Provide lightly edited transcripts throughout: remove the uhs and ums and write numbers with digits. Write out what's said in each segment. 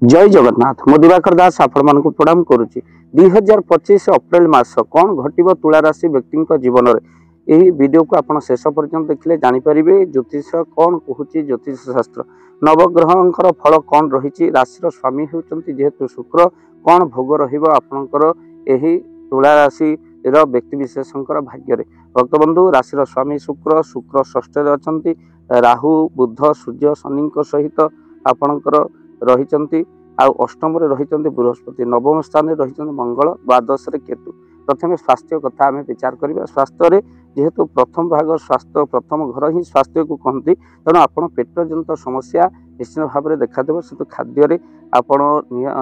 जय जगन्नाथ मो दिवाकर दास आपण प्रणाम करुच्ची 2025 अप्रैल मास कौन घटव तुला राशि व्यक्ति जीवन में यही वीडियो को आप शेष पर्यटन देखले जानीपर ज्योतिष कौन कहूँ ज्योतिष शास्त्र नवग्रह फल कौन रही राशि स्वामी होती जेहेतु शुक्र कौन भोग रपर यही तुला राशि व्यक्ति विशेष भाग्य भक्तबंधु राशि स्वामी शुक्र शुक्र षष्ठ अच्छा राहु बुध सूर्य शनि सहित आपणकर रही अष्टम रही बृहस्पति नवम स्थान रही मंगल द्वादश केतु। प्रथम स्वास्थ्य कथा आम विचार करवा स्वास्थ्य जेहेतु प्रथम भाग स्वास्थ्य प्रथम घर ही स्वास्थ्य को कहती तेणु आप पेट जनित समस्या निश्चित भाव में देखा से खाद्य आपण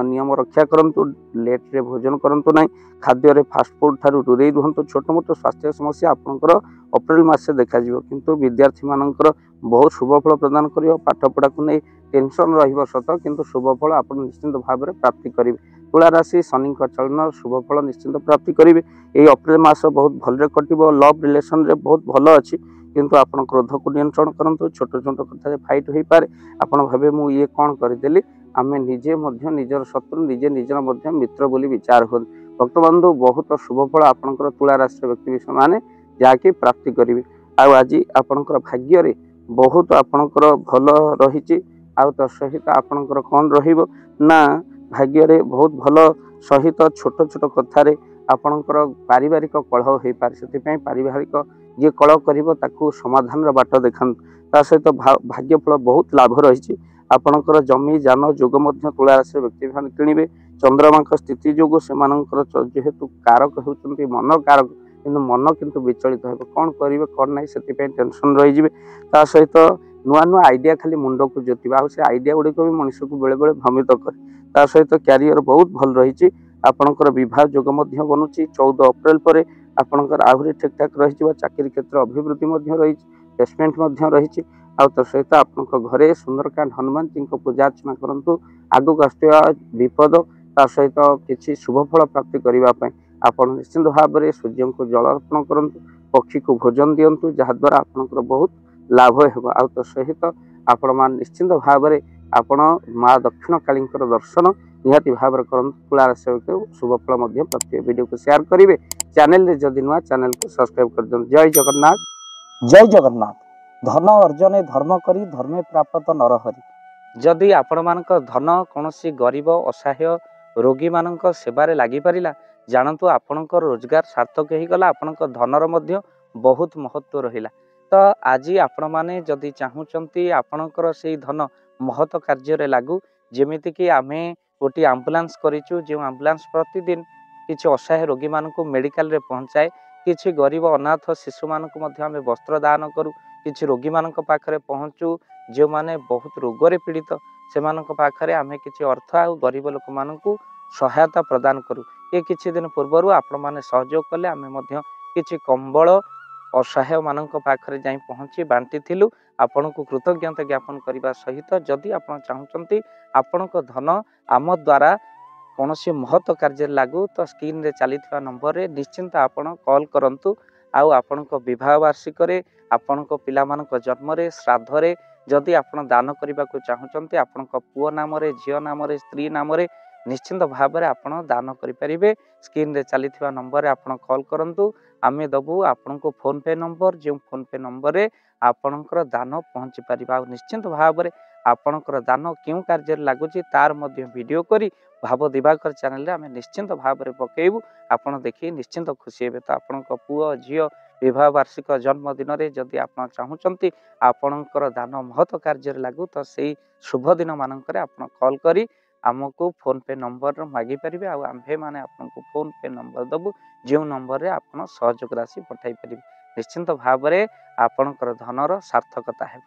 नियम रक्षा करूँ लेट्रे भोजन करूँ ना खाद्य फास्टफुड ठार दूरे रुहतु छोट मोट स्वास्थ्य समस्या आपंकर अप्रैल मस देखा किंतु विद्यार्थी मानकर बहुत शुभफल प्रदान कर पाठपढ़ा को नहीं टेंशन रत किंतु शुभफल आप निश्चित भाव में प्राप्ति करेंगे। तुला राशि शनि चलन शुभफल निश्चित प्राप्ति करेंगे। ये अप्रैल मास बहुत भल कटो लव रिलेशन रे बहुत भल अच्छी किंतु आप क्रोध को नियंत्रण करूँ छोट छोट कथा फाइट हो पारे आप भावे मुझे कौन करदेली आम निजे निजर शत्रु निजे निजर मित्र बोली विचार हो भक्तबंधु बहुत शुभफल आपंकर तुला राशि व्यक्ति विषय मैंने जहाँकि प्राप्ति करेंगे। आज आपंकर भाग्य बहुत आपंकर भल रही सहित आपणकर कौन रहा भाग्य बहुत भल सहित छोट छोट कथार आपणकर पारिवारिक कलह हो पारे से पारिवारिक जी कलह कर समाधान बाट देखा सहित भाग्यफल बहुत लाभ रही आपणकर जमी जान जोग तुला राशि व्यक्ति किणवे चंद्रमा स्थिति जो से जेहेतु कारक होती मन कारक किंतु मन किंतु विचलित हो कौन करेंगे कौन ना से टेंशन रही सहित नुआ नुआ आइडिया खाली मुंड को जोतिबा से आइडिया गुड़िक भी मनुष्य को बेले बेले भ्रमित करे सहित क्यारियर बहुत भल रही आपणकर विवाह जोग बनुची 14 अप्रैल पर आपणकर आहरी ठीक ठाक रही चाकरी क्षेत्र अभिवृद्धि रही प्लेसमेंट रही सहित आप घरे सुंदरकांड हनुमान जी को पूजा अर्चना करूँ आगक आसुवा विपद सहित किसी शुभफल प्राप्ति करने आप निश्चित भाव में सूर्य को जल अर्पण करूँ पक्षी को भोजन दिंतु जहाद्वारा आपंकर बहुत लाभ हो सहित आपण मान निश्चिंत भाव में आपण माँ दक्षिण काली दर्शन निहाती भाव करूँ तुला राशि शुभफल प्राप्ति वीडियो को शेयर करेंगे चैनल जदि नुआ चैनल को सब्सक्राइब कर दिखाँ। जय जगन्नाथ जय जगन्नाथ धन अर्जन धर्म करी धर्मे प्राप्त नरहरि जदि आपण मान धन कौन गरीब असहाय रोगी मान सेवार लगी पारा जानतु आपणकर रोजगार सार्थक हो गला आपणकर धनर मध्य बहुत महत्व रहिला। तो आज आपण मैंने जदि चाहूँगी आपणकर से धन महत कार्य लागू जमीती कि आम गोटे आम्बुलांस करूँ जो आम्बुलांस प्रतिदिन किसी असहाय रोगी मान मेडिकल रे पहुँचाए किसी गरीब अनाथ शिशु मान आम वस्त्र दान करूँ किसी रोगी मान पाखरे पहुँचू जो मैंने बहुत रोगरे पीड़ित से पाखरे आम किसी अर्थ आ गरीब लोक मान सहायता प्रदान करूँ। ये किसी दिन पूर्वर आपण मैंने सहयोग कले आम किसी कंबल असहाय मान पाखरे जाई पहुँची बांटी थिलु आपण को कृतज्ञता ज्ञापन करने सहित जदि आप चाहूँगी आपण धन आम द्वारा कौन महत्व कार्य लागू तो स्क्रीन रे चली नंबर रे निश्चिंत आपण कॉल करंतु आउ आपण विवाह वार्षिक आपण पिला जन्म श्राद्ध जदि आपण दान करने को चाहूँगी आपण पुओ नाम झील नाम स्त्री नाम निश्चिंत भाव में आप दान करें स्क्रीन रे चली नंबर रे आप कॉल करंतु आम दबू आपण को फोन पे नंबर जो फोन पे नंबर रे आपणकर दान पहुँची पार निश्चिंत भाव में आपणकर दान क्यों कार्य लगुच तार वीडियो करी भाव दिवाकर चैनल रे आम निश्चिंत भाव में पकेबू आपड़ देखिए निश्चिंत खुशी हे। तो आपण पुओ झील विवाह वार्षिक जन्मदिन में जदि आप चाहूँगी आपणकर दान महत्व कार्य लागू तो से शुभ दिन मानक आप कॉल करी आमको फोन पे नंबर मागी पारे आम्भे मैंने आपको फोन पे नंबर दबू जो नंबर रे आप सहयोग राशि पठाई पारे निश्चिंत भाव में आपणकर धनर सार्थकता है।